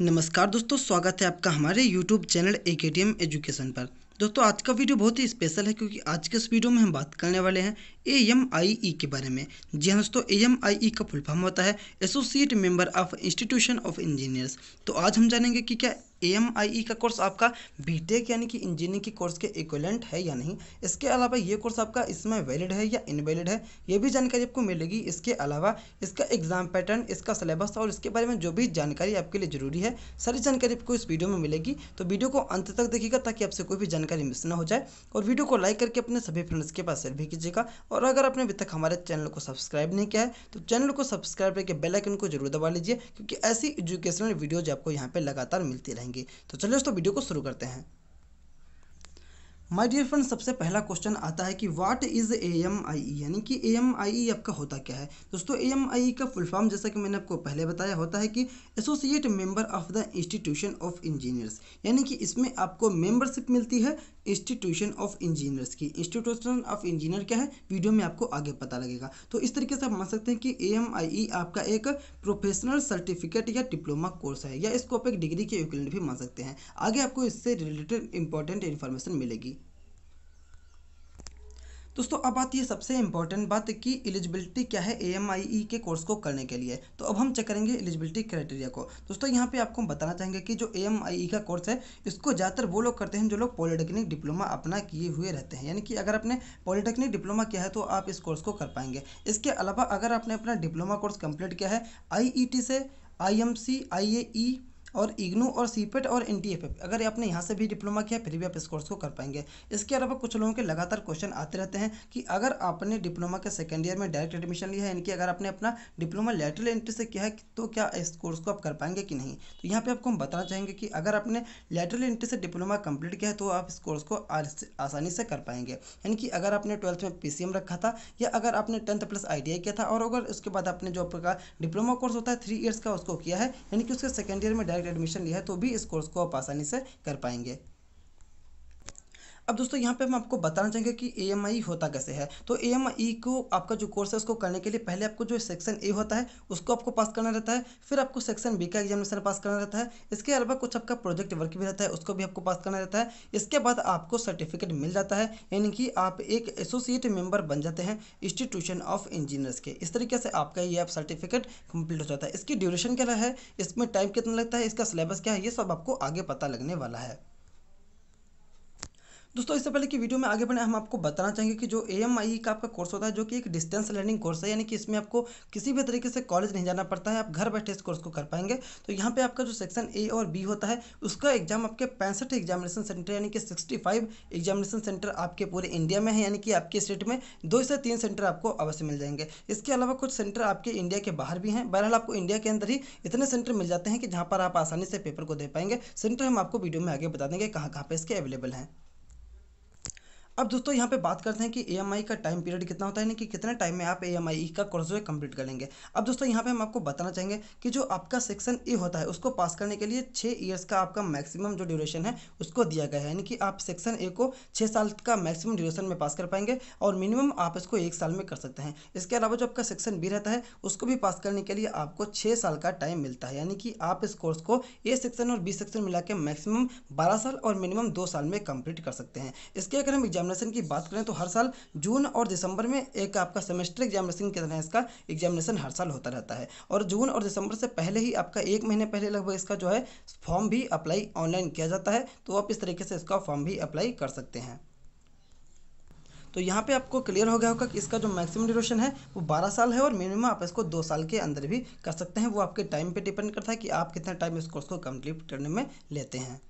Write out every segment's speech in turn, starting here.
नमस्कार दोस्तों, स्वागत है आपका हमारे YouTube चैनल AKTM एजुकेशन पर। दोस्तों आज का वीडियो बहुत ही स्पेशल है क्योंकि आज के इस वीडियो में हम बात करने वाले हैं AMIE के बारे में। जी हाँ दोस्तों, AMIE का फुल फॉर्म होता है associate member of institution of engineers. तो आज हम जानेंगे कि क्या AMIE का कोर्स आपका बीटेक यानी कि इंजीनियरिंग की कोर्स के इक्विवेलेंट है या नहीं। इसके अलावा ये कोर्स आपका इसमें वैलिड है या इनवैलिड है, ये भी जानकारी आपको मिलेगी। इसके अलावा इसका एग्जाम पैटर्न, इसका सिलेबस और इसके बारे में जो भी जानकारी आपके लिए ज़रूरी है, सारी जानकारी आपको इस वीडियो में मिलेगी। तो वीडियो को अंत तक देखिएगा ताकि आपसे कोई भी जानकारी मिस ना हो जाए। और वीडियो को लाइक करके अपने सभी फ्रेंड्स के पास शेयर भी कीजिएगा। और अगर आपने अभी तक हमारे चैनल को सब्सक्राइब नहीं किया है तो चैनल को सब्सक्राइब करके बेल आइकन को जरूर दबा लीजिए, क्योंकि ऐसी एजुकेशनल वीडियोज आपको यहाँ पे लगातार मिलती रहेंगी। तो चलिए दोस्तों वीडियो को शुरू करते हैं। माय डियर फ्रेंड, सबसे पहला क्वेश्चन आता है कि व्हाट इज AMIE, यानी कि AMIE आपका होता क्या है। दोस्तों AMIE का फुल फॉर्म जैसा कि मैंने आपको पहले बताया होता है कि associate member of the institution of engineers, यानी कि इसमें आपको मेंबरशिप मिलती है इंस्टीट्यूशन ऑफ इंजीनियर्स की। इंस्टीट्यूशन ऑफ इंजीनियर क्या है, वीडियो में आपको आगे पता लगेगा। तो इस तरीके से आप मान सकते हैं कि AMIE आपका एक प्रोफेशनल सर्टिफिकेट या डिप्लोमा कोर्स है, या इसको आप एक डिग्री के इक्विवेलेंट भी मान सकते हैं। आगे आपको इससे रिलेटेड इंपॉर्टेंट इन्फॉर्मेशन मिलेगी। दोस्तों अब आती है सबसे इंपॉर्टेंट बात कि एलिजिबिलिटी क्या है AMIE के कोर्स को करने के लिए। तो अब हम चेक करेंगे एलिजिबिलिटी क्राइटेरिया को। दोस्तों यहाँ पे आपको हम बताना चाहेंगे कि जो AMIE का कोर्स है इसको ज़्यादातर वो लोग करते हैं जो लोग पॉलिटेक्निक डिप्लोमा अपना किए हुए रहते हैं, यानी कि अगर आपने पॉलिटेक्निक डिप्लोमा किया है तो आप इस कोर्स को कर पाएंगे। इसके अलावा अगर आपने अपना डिप्लोमा कोर्स कंप्लीट किया है IET से, IMC, IAE और इग्नू और सीपेट और NTFF, अगर आपने यहाँ से भी डिप्लोमा किया फिर भी आप इस कोर्स को कर पाएंगे। इसके अलावा कुछ लोगों के लगातार क्वेश्चन आते रहते हैं कि अगर आपने डिप्लोमा के सेकेंड ईयर में डायरेक्ट एडमिशन लिया है, यानी कि अगर आपने अपना डिप्लोमा लैटरल एंट्री से किया है तो क्या इस कोर्स को आप कर पाएंगे कि नहीं। तो यहाँ पे आपको हम बताना चाहेंगे कि अगर आपने लैटरल एंट्री से डिप्लोमा कंप्लीट किया है तो आप इस कोर्स को आसानी से कर पाएंगे। यानी कि अगर आपने 12th में PCM रखा था, या अगर आपने 10th प्लस ITI किया था, और अगर उसके बाद आपने जो आपका डिप्लोमा कोर्स होता है 3 इयर्स का उसको किया है, यानी कि उसके सेकेंड ईयर में डायरेक्ट एडमिशन लिया है, तो भी इस कोर्स को आप आसानी से कर पाएंगे। अब दोस्तों यहाँ पे हम आपको बताना चाहेंगे कि AMIE होता कैसे है। तो AMIE को आपका जो कोर्स है उसको करने के लिए पहले आपको जो सेक्शन A होता है उसको आपको पास करना रहता है, फिर आपको सेक्शन B का एग्जामिनेशन पास करना रहता है। इसके अलावा कुछ आपका प्रोजेक्ट वर्क भी रहता है, उसको भी आपको पास करना रहता है। इसके बाद आपको सर्टिफिकेट मिल जाता है, यानी कि आप एक एसोसिएट मेंबर बन जाते हैं इंस्टीट्यूशन ऑफ इंजीनियर्स के। इस तरीके से आपका ये आप सर्टिफिकेट कंप्लीट हो जाता है। इसकी ड्यूरेशन क्या है, इसमें टाइम कितना लगता है, इसका सिलेबस क्या है, ये सब आपको आगे पता लगने वाला है। दोस्तों इससे पहले कि वीडियो में आगे बढ़े हम आपको बताना चाहेंगे कि जो AMIE का आपका कोर्स होता है जो कि एक डिस्टेंस लर्निंग कोर्स है, यानी कि इसमें आपको किसी भी तरीके से कॉलेज नहीं जाना पड़ता है, आप घर बैठे इस कोर्स को कर पाएंगे। तो यहाँ पे आपका जो सेक्शन A और B होता है उसका एग्जाम आपके 65 एग्जामिनेशन सेंटर, यानी कि 65 एग्जामिनेशन सेंटर आपके पूरे इंडिया में है, यानी कि आपके स्टेट में 2 से 3 सेंटर आपको अवश्य मिल जाएंगे। इसके अलावा कुछ सेंटर आपके इंडिया के बाहर भी हैं। बहरहाल आपको इंडिया के अंदर ही इतने सेंटर मिल जाते हैं कि जहाँ पर आप आसानी से पेपर को दे पाएंगे। सेंटर हम आपको वीडियो में आगे बता देंगे कहाँ कहाँ पे इसके अवेलेबल हैं। अब दोस्तों यहाँ पे बात करते हैं कि AMIE का टाइम पीरियड कितना होता है, यानी कि कितने टाइम में आप AMIE का कोर्स जो है कंप्लीट कर लेंगे। अब दोस्तों यहाँ पे हम आपको बताना चाहेंगे कि जो आपका सेक्शन A होता है उसको पास करने के लिए 6 इयर्स का आपका मैक्सिमम जो ड्यूरेशन है उसको दिया गया है, यानी कि आप सेक्शन A को 6 साल का मैक्सिमम ड्यूरेशन में पास कर पाएंगे, और मिनिमम आप इसको 1 साल में कर सकते हैं। इसके अलावा जो आपका सेक्शन B रहता है उसको भी पास करने के लिए आपको 6 साल का टाइम मिलता है, यानी कि आप इस कोर्स को A सेक्शन और B सेक्शन मिला के मैक्सिमम 12 साल और मिनिमम 2 साल में कंप्लीट कर सकते हैं। इसके अगर हम एग्जामिनेशन की बात करें तो हर साल जून और दिसंबर में एक आपका सेमेस्टर एग्जामिनेशन की तरह इसका एग्जामिनेशन हर साल होता रहता है, और जून और दिसंबर से पहले ही आपका 1 महीने पहले लगभग इसका जो है फॉर्म भी अप्लाई ऑनलाइन किया जाता है। तो आप इस तरीके से इसका फॉर्म भी अप्लाई कर सकते हैं। तो यहाँ पे आपको क्लियर हो गया होगा कि इसका जो मैक्सिमम ड्यूरेशन है वो 12 साल है, और मिनिमम आप इसको 2 साल के अंदर भी कर सकते हैं। वो आपके टाइम पे डिपेंड करता है कि आप कितना टाइम इस कोर्स को कंप्लीट करने में लेते हैं।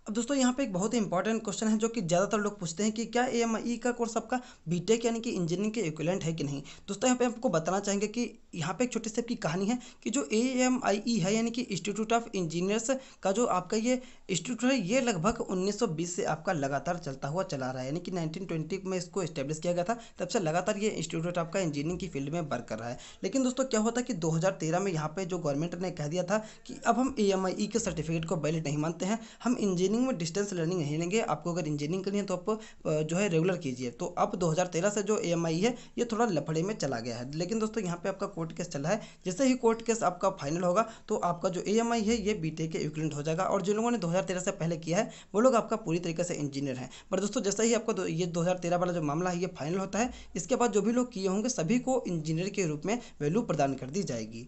अब दोस्तों यहाँ पे एक बहुत ही इंपॉर्टेंट क्वेश्चन है जो कि ज़्यादातर लोग पूछते हैं कि क्या AMIE का कोर्स आपका बीटेक यानी कि इंजीनियरिंग के इक्विवेलेंट है कि नहीं। दोस्तों यहाँ पे आपको बताना चाहेंगे कि यहाँ पे एक छोटी सी आपकी कहानी है कि जो AMIE है, यानी कि इंस्टीट्यूट ऑफ इंजीनियर्स का जो आपका ये इंस्टीट्यूट है, ये लगभग 1920 से आपका लगातार चलता हुआ चला रहा है, यानी कि 1920 में इसको इस्टेब्लिश किया गया था। तब से लगातार ये इंस्टीट्यूट आपका इंजीनियरिंग की फील्ड में वर्क कर रहा है। लेकिन दोस्तों क्या होता है कि 2013 में यहाँ पे जो गवर्नमेंट ने कह दिया था कि अब हम AMIE के सर्टिफिकेट को वैलिड नहीं मानते हैं, हम इंजीनियरिंग इंजीनियरिंग में डिस्टेंस लर्निंग नहीं लेंगे, आपको अगर इंजीनियरिंग करनी है तो आप जो है रेगुलर कीजिए। तो अब 2013 से जो AMI है ये थोड़ा लफड़े में चला गया है। लेकिन दोस्तों यहाँ पे आपका कोर्ट केस चल रहा है, जैसे ही कोर्ट केस आपका फाइनल होगा तो आपका जो AMI है ये BTech के इक्विवेलेंट हो जाएगा। और जिन लोगों ने 2013 से पहले किया है वो लोग आपका पूरी तरीके से इंजीनियर हैं। पर दोस्तों जैसा ही आपका ये 2013 वाला जो मामला है ये फाइनल होता है, इसके बाद जो भी लोग किए होंगे सभी को इंजीनियर के रूप में वैल्यू प्रदान कर दी जाएगी।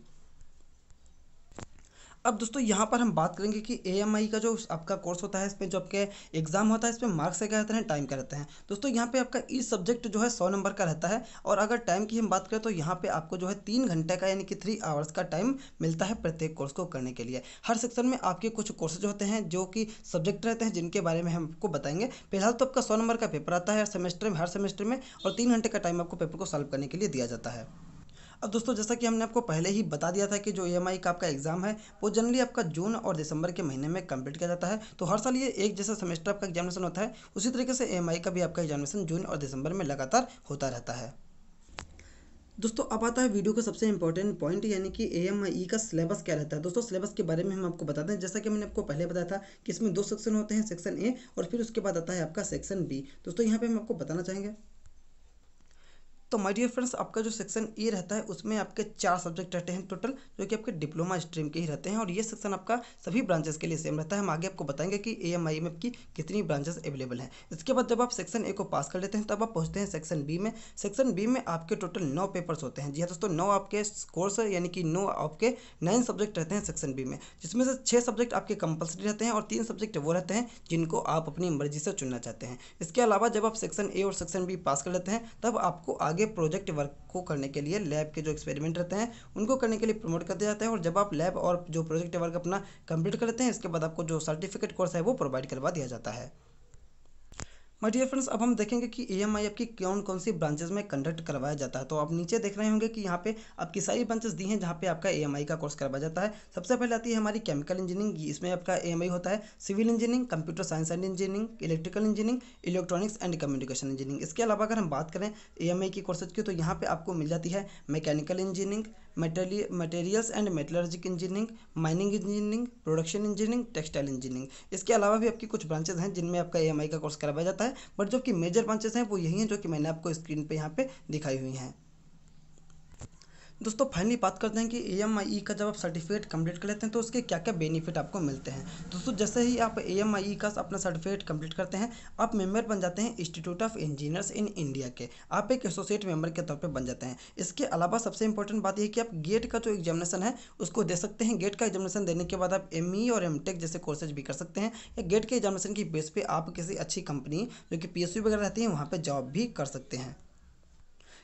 अब दोस्तों यहाँ पर हम बात करेंगे कि AMI का जो आपका कोर्स होता है इसमें जो आपके एग्जाम होता है इसमें मार्क्स क्या रहते हैं, टाइम का रहते हैं। दोस्तों यहाँ पे आपका ई सब्जेक्ट जो है 100 नंबर का रहता है। और अगर टाइम की हम बात करें तो यहाँ पे आपको जो है 3 घंटे का यानी कि 3 आवर्स का टाइम मिलता है प्रत्येक कोर्स को करने के लिए। हर सेक्शन में आपके कुछ कोर्सेज होते हैं जो कि सब्जेक्ट रहते हैं जिनके बारे में हम आपको बताएंगे। फिलहाल तो आपका 100 नंबर का पेपर आता है हर सेमेस्टर में और 3 घंटे का टाइम आपको पेपर को सॉल्व करने के लिए दिया जाता है। अब दोस्तों जैसा कि हमने आपको पहले ही बता दिया था कि जो AMI का आपका एग्जाम है वो जनरली आपका जून और दिसंबर के महीने में कंप्लीट किया जाता है। तो हर साल ये एक जैसा सेमेस्टर आपका एग्जामिनेशन होता है, उसी तरीके से AMI का भी आपका एग्जामिनेशन जून और दिसंबर में लगातार होता रहता है। दोस्तों अब आता है वीडियो का सबसे इंपॉर्टेंट पॉइंट, यानी कि AMI का सिलेबस क्या रहता है। दोस्तों सिलेबस के बारे में हम आपको बताते हैं। जैसा कि मैंने आपको पहले बताया था कि इसमें 2 सेक्शन होते हैं, सेक्शन A और फिर उसके बाद आता है आपका सेक्शन B। दोस्तों यहाँ पे हम आपको बताना चाहेंगे तो माय डियर फ्रेंड्स, आपका जो सेक्शन ए रहता है उसमें आपके 4 सब्जेक्ट रहते हैं टोटल, जो कि आपके डिप्लोमा स्ट्रीम के ही रहते हैं। और ये सेक्शन आपका सभी ब्रांचेस के लिए सेम रहता है। हम आगे आपको बताएंगे कि AMI में आपकी कितनी ब्रांचेस अवेलेबल हैं। इसके बाद जब आप सेक्शन ए को पास कर लेते हैं तब आप पहुंचते हैं सेक्शन बी में। सेक्शन बी में आपके टोटल 9 पेपर्स होते हैं। जी हाँ दोस्तों, 9 आपके कोर्स यानी कि 9 आपके 9 सब्जेक्ट रहते हैं सेक्शन बी में, जिसमें से 6 सब्जेक्ट आपके कंपलसरी रहते हैं और 3 सब्जेक्ट वो रहते हैं जिनको आप अपनी मर्जी से चुनना चाहते हैं। इसके अलावा जब आप सेक्शन ए और सेक्शन बी पास कर लेते हैं तब आपको आगे प्रोजेक्ट वर्क को करने के लिए लैब के जो एक्सपेरिमेंट रहते हैं उनको करने के लिए प्रमोट कर दिया जाता है। और जब आप लैब और जो प्रोजेक्ट वर्क अपना कंप्लीट कर लेते हैं इसके बाद आपको जो सर्टिफिकेट कोर्स है वो प्रोवाइड करवा दिया जाता है। माय डियर फ्रेंड्स, अब हम देखेंगे कि AMI आपकी कौन कौन सी ब्रांचेस में कंडक्ट करवाया जाता है। तो आप नीचे देख रहे होंगे कि यहाँ पे आपकी सारी ब्रांचेस दी हैं जहाँ पे आपका AMI का कोर्स करवाया जाता है। सबसे पहले आती है हमारी केमिकल इंजीनियरिंग, इसमें आपका AMI होता है civil engineering, computer science and engineering, electrical engineering, electronics and communication engineering. इसके अलावा अगर हम बात करें AMI की कोर्सेज की तो यहाँ पे आपको मिल जाती है mechanical engineering, materials and metallurgic engineering, mining engineering, production engineering, textile engineering. इसके अलावा भी आपकी कुछ ब्रांचेस हैं जिनमें आपका AMI का कोर्स करवाया जाता है, बट जो कि मेजर ब्रांचेस हैं वो यही हैं जो कि मैंने आपको स्क्रीन पे यहाँ पे दिखाई हुई हैं। दोस्तों फाइनली बात करते हैं कि AMI का जब आप सर्टिफिकेट कंप्लीट कर लेते हैं तो उसके क्या क्या बेनिफिट आपको मिलते हैं। दोस्तों जैसे ही आप AMI का अपना सर्टिफिकेट कंप्लीट करते हैं आप मेंबर बन जाते हैं institute of engineers in India के, आप एक एसोसिएट मेंबर के तौर पे बन जाते हैं। इसके अलावा सबसे इंपॉर्टेंट बात यह कि आप गेट का जो एग्जामिनेशन है उसको दे सकते हैं। गेट का एग्जामिनेशन देने के बाद आप ME और MTech जैसे कोर्सेज भी कर सकते हैं, या गेट के एग्जामिनेशन की बेस पे आप किसी अच्छी कंपनी जो कि PSU वगैरह रहती है वहाँ पर जॉब भी कर सकते हैं।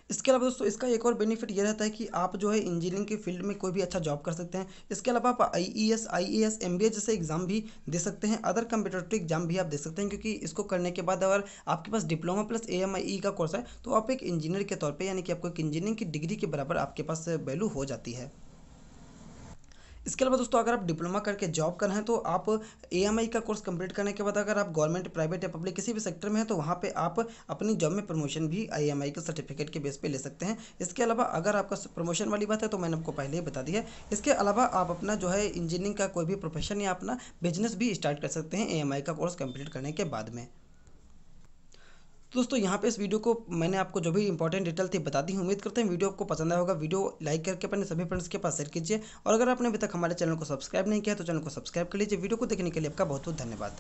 इसके अलावा दोस्तों इसका एक और बेनिफिट ये रहता है कि आप जो है इंजीनियरिंग की फील्ड में कोई भी अच्छा जॉब कर सकते हैं। इसके अलावा आप IES, IAS, MBA जैसे एग्जाम भी दे सकते हैं, अदर कम्पिटेटिव एग्जाम भी आप दे सकते हैं। क्योंकि इसको करने के बाद अगर आपके पास डिप्लोमा प्लस AMI का कोर्स है तो आप एक इंजीनियर के तौर पर, यानी कि आपको एक इंजीनियरिंग की डिग्री के बराबर आपके पास वैल्यू हो जाती है। इसके अलावा दोस्तों अगर आप डिप्लोमा करके जॉब कर रहे हैं तो आप AMI का कोर्स कंप्लीट करने के बाद अगर आप गवर्नमेंट, प्राइवेट या पब्लिक किसी भी सेक्टर में हैं तो वहाँ पे आप अपनी जॉब में प्रमोशन भी AMI के सर्टिफिकेट के बेस पे ले सकते हैं। इसके अलावा अगर आपका प्रमोशन वाली बात है तो मैंने आपको पहले ही बता दिया है। इसके अलावा आप अपना जो है इंजीनियरिंग का कोई भी प्रोफेशन या अपना बिजनेस भी स्टार्ट कर सकते हैं AMI का कोर्स कंप्लीट करने के बाद में। तो दोस्तों यहाँ पे इस वीडियो को मैंने आपको जो भी इंपॉर्टेंट डिटेल थी बता दी। उम्मीद करते हैं वीडियो आपको पसंद आया होगा। वीडियो लाइक करके अपने सभी फ्रेंड्स के पास शेयर कीजिए, और अगर आपने अभी तक हमारे चैनल को सब्सक्राइब नहीं किया तो चैनल को सब्सक्राइब कर लीजिए। वीडियो को देखने के लिए आपका बहुत बहुत धन्यवाद।